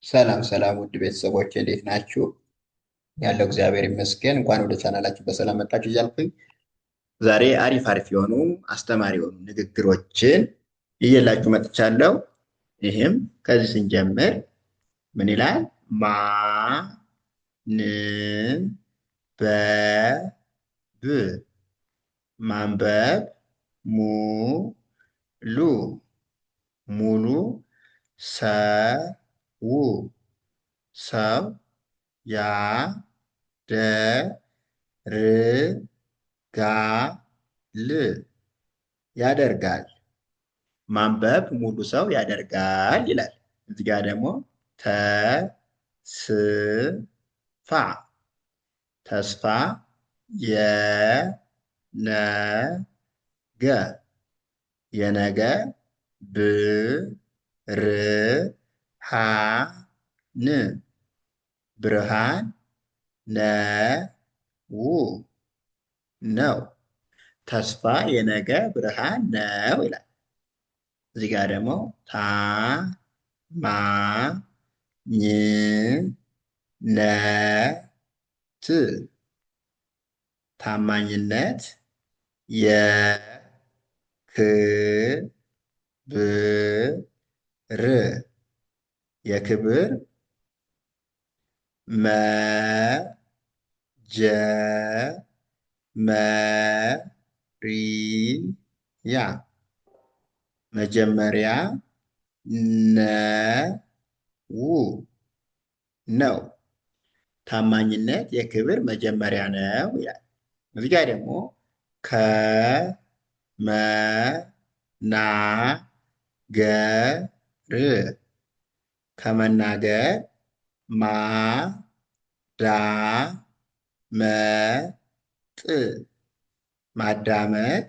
ሰላም ሰላም ውድ ቤተሰቦች እንዴት ናችሁ? ያለው እግዚአብሔር ይመስገን። እንኳን ወደ ቻናላችን በሰላም መጣችሁ እያልኩኝ ዛሬ አሪፍ አሪፍ የሆኑ አስተማሪ የሆኑ ንግግሮችን እየላችሁ መጥቻለሁ። ይህም ከዚህ ስንጀምር ምን ይላል? ማ ን በ ብ ማንበብ ሙሉ ሙሉ ሰው ሰው ያደርጋል። ማንበብ ሙሉ ሰው ያደርጋል ይላል። እዚህ ጋር ደግሞ ተስፋ ተስፋ የነገ የነገ ብርሃን ብርሃን ነው። ተስፋ የነገ ብርሃን ነው ይላል። እዚህ ጋር ደግሞ ታማኝነት ታማኝነት የክብር መጀመሪያ ነው። ታማኝነት የክብር መጀመሪያ ነው ይላል። እዚህ ጋር ደግሞ ከመናገር ማዳመጥ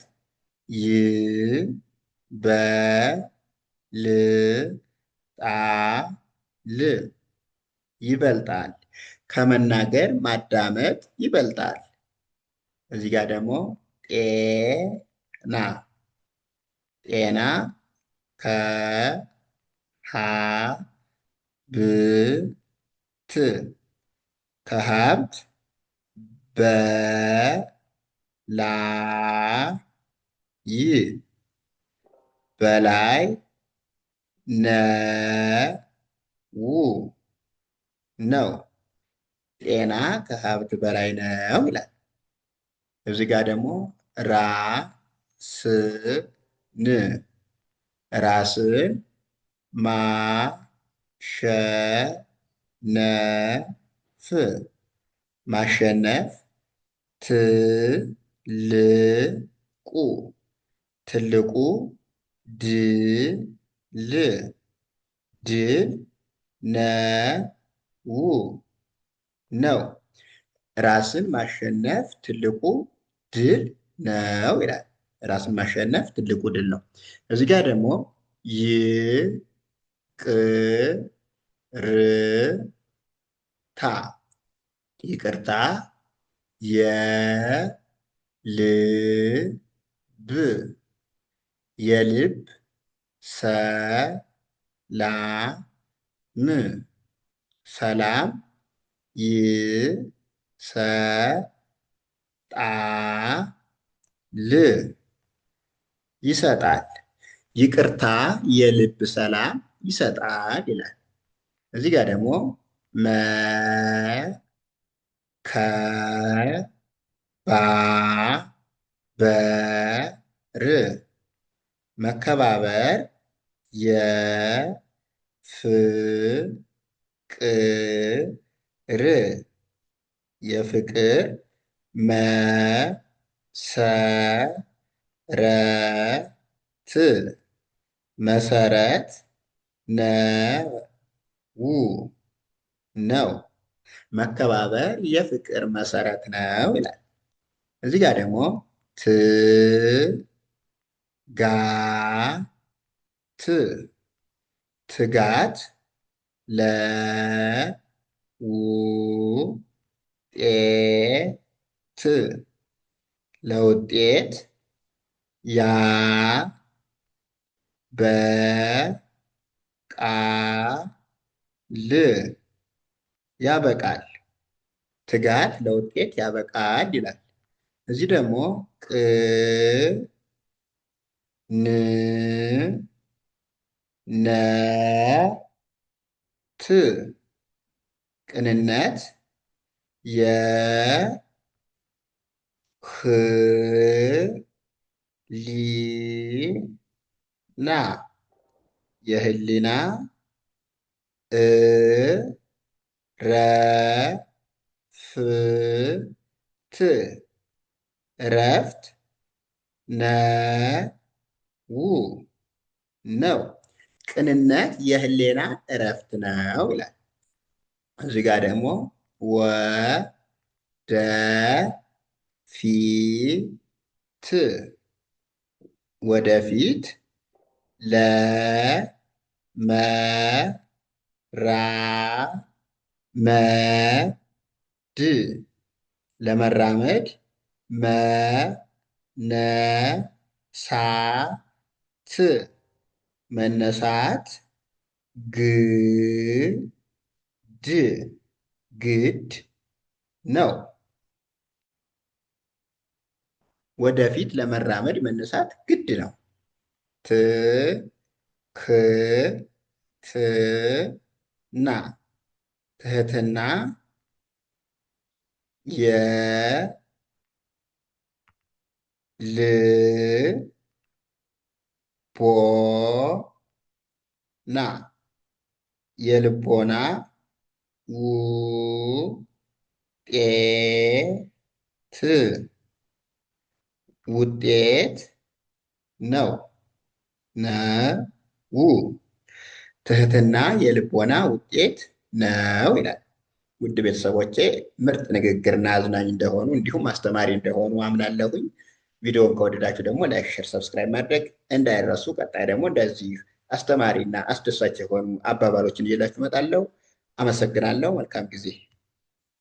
ይበልጣል። ከመናገር ማዳመጥ ይበልጣል። እዚህ ጋር ደግሞ ጤና ጤና ከሀብት በላይ ነው። ጤና ከሀብት በላይ ነው ይላል። እዚህ ጋር ደግሞ ራስን ማሸነፍ ትልቁ ድል ነው። ራስን ማሸነፍ ትልቁ ድል ነው ይላል። ራስን ማሸነፍ ትልቁ ድል ነው። እዚህ ጋር ደግሞ ይቅርታ የልብ ሰላም ይሰጣል። ይቅርታ የልብ ሰላም ይሰጣል ይላል። እዚህ ጋር ደግሞ መከባበር የፍቅር መሰረት ነው። መከባበር የፍቅር መሰረት ነው ይላል። እዚህ ጋር ደግሞ ትጋት ለውጤት ል ያበቃል። ትጋት ለውጤት ያበቃል ይላል። እዚህ ደግሞ ቅ ን ነ ት ቅንነት የ ህ ሊ ና የህሊና እ ረ ፍ ት እረፍት ነው ነው። ቅንነት የህሊና እረፍት ነው ይላል። እዚህ ጋር ደግሞ ወ ደ ፊ ት ወደፊት ለ መ ራ መ ድ ለመራመድ መ ነ ሳ ት መነሳት ግ ድ ግድ ነው። ወደፊት ለመራመድ መነሳት ግድ ነው። ት ክ ት ና ትህትና የ ል ቦ ና የልቦና ው ጤ ት ውጤት ነው ነው። ትህትና የልቦና ውጤት ነው ይላል። ውድ ቤተሰቦቼ ምርጥ ንግግርና አዝናኝ እንደሆኑ እንዲሁም አስተማሪ እንደሆኑ አምናለሁኝ። ቪዲዮውን ከወደዳችሁ ደግሞ ላይክ፣ ሼር፣ ሰብስክራይብ ማድረግ እንዳይረሱ። ቀጣይ ደግሞ እንደዚህ አስተማሪና አስደሳች የሆኑ አባባሎችን ይዤላችሁ እመጣለሁ። አመሰግናለሁ። መልካም ጊዜ